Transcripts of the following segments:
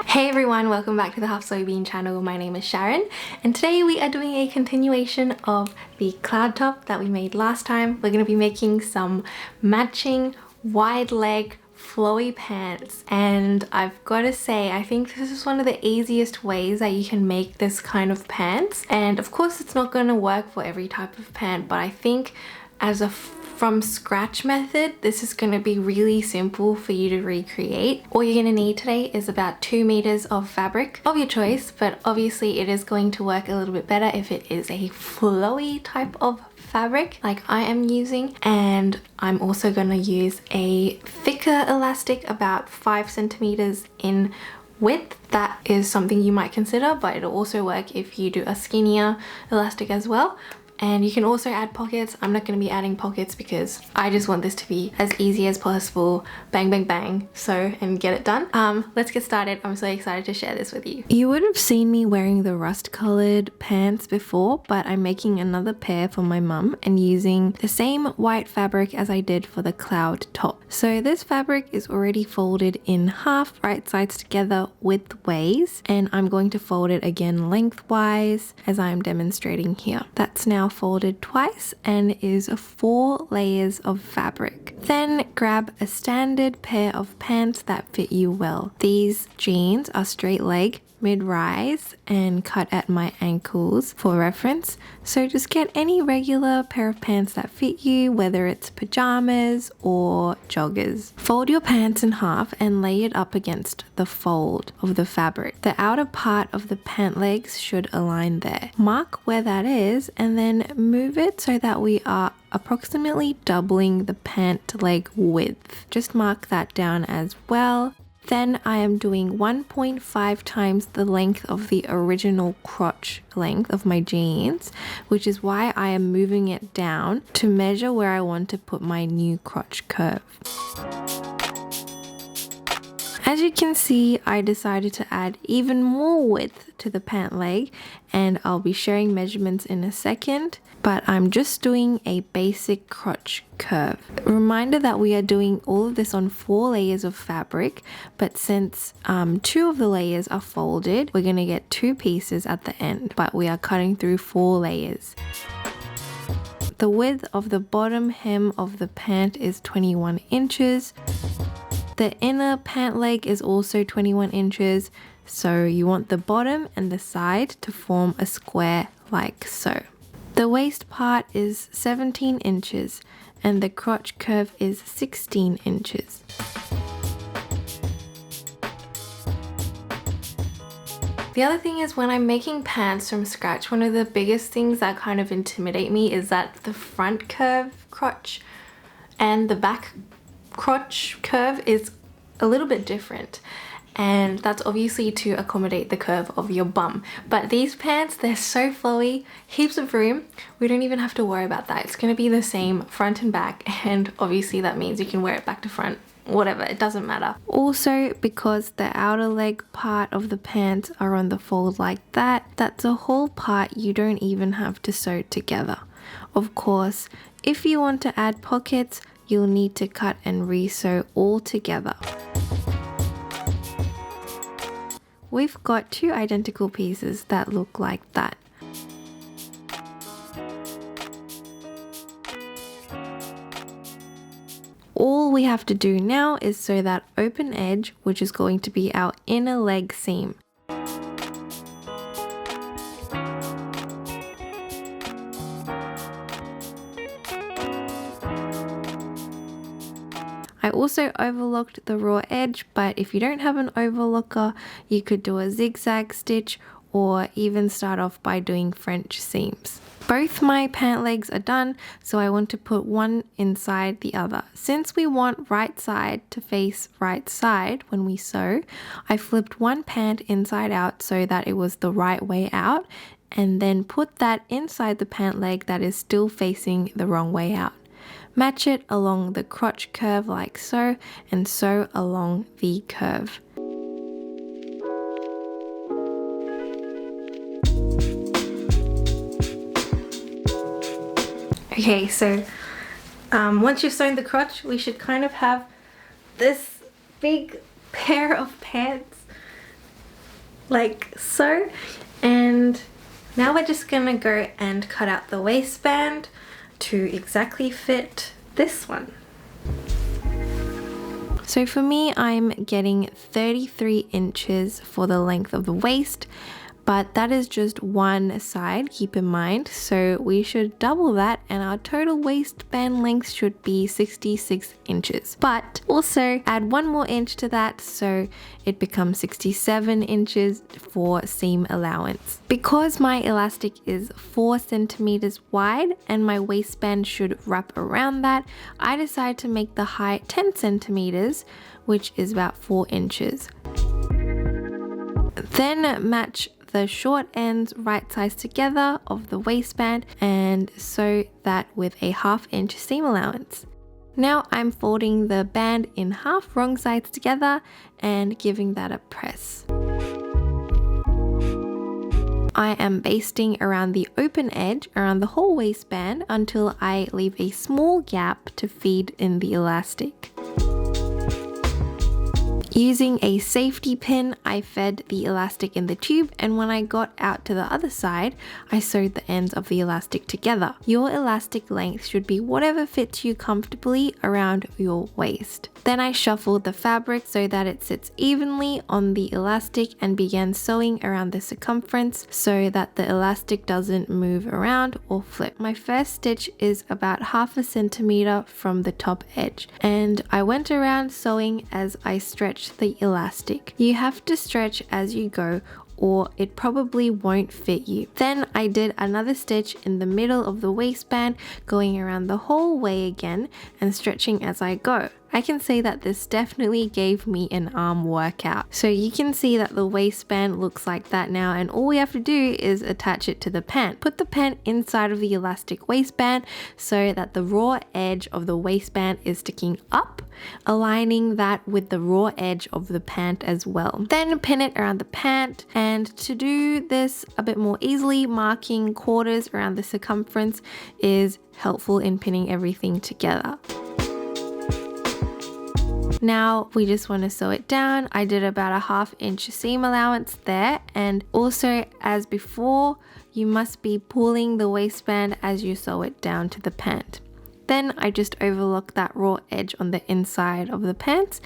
Hey everyone, welcome back to the Half Soybean channel. My name is Sharon and today we are doing a continuation of the cloud top that we made last time. We're going to be making some matching wide leg flowy pants, and I've got to say I think this is one of the easiest ways that you can make this kind of pants. And of course it's not going to work for every type of pant, but I think as a from scratch method, this is going to be really simple for you to recreate. All you're going to need today is about 2 meters of fabric of your choice, but obviously it is going to work a little bit better if it is a flowy type of fabric like I am using. And I'm also going to use a thicker elastic, about 5 centimeters in width. That is something you might consider, but it'll also work if you do a skinnier elastic as well. And you can also add pockets. I'm not going to be adding pockets because I just want this to be as easy as possible. Bang, bang, bang. So, and get it done. Let's get started. I'm so excited to share this with you. You would have seen me wearing the rust colored pants before, but I'm making another pair for my mum and using the same white fabric as I did for the cloud top. So this fabric is already folded in half, right sides together widthways, and I'm going to fold it again lengthwise as I'm demonstrating here. That's now folded twice and is 4 layers of fabric. Then grab a standard pair of pants that fit you well. These jeans are straight leg, mid-rise, and cut at my ankles for reference. So just get any regular pair of pants that fit you, whether it's pajamas or joggers. Fold your pants in half and lay it up against the fold of the fabric. The outer part of the pant legs should align there. Mark where that is and then move it so that we are approximately doubling the pant leg width. Just mark that down as well. Then I am doing 1.5 times the length of the original crotch length of my jeans, which is why I am moving it down to measure where I want to put my new crotch curve. As you can see, I decided to add even more width to the pant leg, and I'll be sharing measurements in a second, but I'm just doing a basic crotch curve. Reminder that we are doing all of this on 4 layers of fabric, but since 2 of the layers are folded, we're going to get 2 pieces at the end, but we are cutting through 4 layers. The width of the bottom hem of the pant is 21 inches. The inner pant leg is also 21 inches, so you want the bottom and the side to form a square like so. The waist part is 17 inches and the crotch curve is 16 inches. The other thing is, when I'm making pants from scratch, one of the biggest things that kind of intimidate me is that the front curve crotch and the back crotch curve is a little bit different, and that's obviously to accommodate the curve of your bum. But these pants, they're so flowy, heaps of room, we don't even have to worry about that. It's going to be the same front and back, and obviously that means you can wear it back to front, whatever, it doesn't matter. Also, because the outer leg part of the pants are on the fold like that, that's a whole part you don't even have to sew together. Of course, if you want to add pockets, you'll need to cut and re-sew all together. We've got 2 identical pieces that look like that. All we have to do now is sew that open edge, which is going to be our inner leg seam. I also overlocked the raw edge, but if you don't have an overlocker, you could do a zigzag stitch or even start off by doing French seams. Both my pant legs are done, so I want to put one inside the other. Since we want right side to face right side when we sew, I flipped one pant inside out so that it was the right way out, and then put that inside the pant leg that is still facing the wrong way out. Match it along the crotch curve like so, and sew along the curve. Okay, so once you've sewn the crotch, we should kind of have this big pair of pants like so. And now we're just gonna go and cut out the waistband to exactly fit this one. So for me, I'm getting 33 inches for the length of the waist, but that is just one side, keep in mind. So we should double that and our total waistband length should be 66 inches. But also add one more inch to that so it becomes 67 inches for seam allowance. Because my elastic is 4 centimeters wide and my waistband should wrap around that, I decided to make the height 10 centimeters, which is about 4 inches. Then match the short ends right sides together of the waistband and sew that with a 1/2 inch seam allowance. Now I'm folding the band in half wrong sides together and giving that a press. I am basting around the open edge around the whole waistband until I leave a small gap to feed in the elastic. Using a safety pin, I fed the elastic in the tube, and when I got out to the other side, I sewed the ends of the elastic together. Your elastic length should be whatever fits you comfortably around your waist. Then I shuffled the fabric so that it sits evenly on the elastic and began sewing around the circumference so that the elastic doesn't move around or flip. My first stitch is about 1/2 centimeter from the top edge, and I went around sewing as I stretched the elastic. You have to stretch as you go or it probably won't fit you. Then I did another stitch in the middle of the waistband, going around the whole way again and stretching as I go. I can say that this definitely gave me an arm workout. So you can see that the waistband looks like that now, and all we have to do is attach it to the pant. Put the pant inside of the elastic waistband so that the raw edge of the waistband is sticking up, aligning that with the raw edge of the pant as well. Then pin it around the pant, and to do this a bit more easily, marking quarters around the circumference is helpful in pinning everything together. Now we just want to sew it down. I did about a 1/2 inch seam allowance there, and also as before, you must be pulling the waistband as you sew it down to the pant. Then I just overlock that raw edge on the inside of the pants,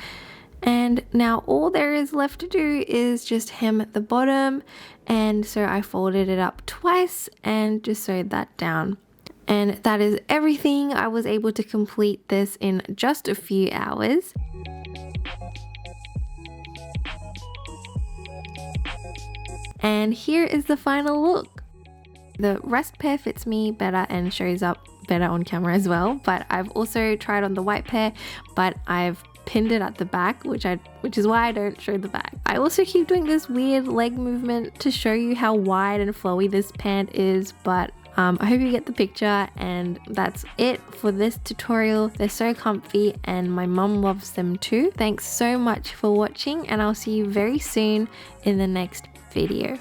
and now all there is left to do is just hem at the bottom, and so I folded it up twice and just sewed that down. And that is everything. I was able to complete this in just a few hours. And here is the final look. The rest pair fits me better and shows up better on camera as well, but I've also tried on the white pair, but I've pinned it at the back, which is why I don't show the back. I also keep doing this weird leg movement to show you how wide and flowy this pant is, but I hope you get the picture, and that's it for this tutorial. They're so comfy and my mum loves them too. Thanks so much for watching, and I'll see you very soon in the next video.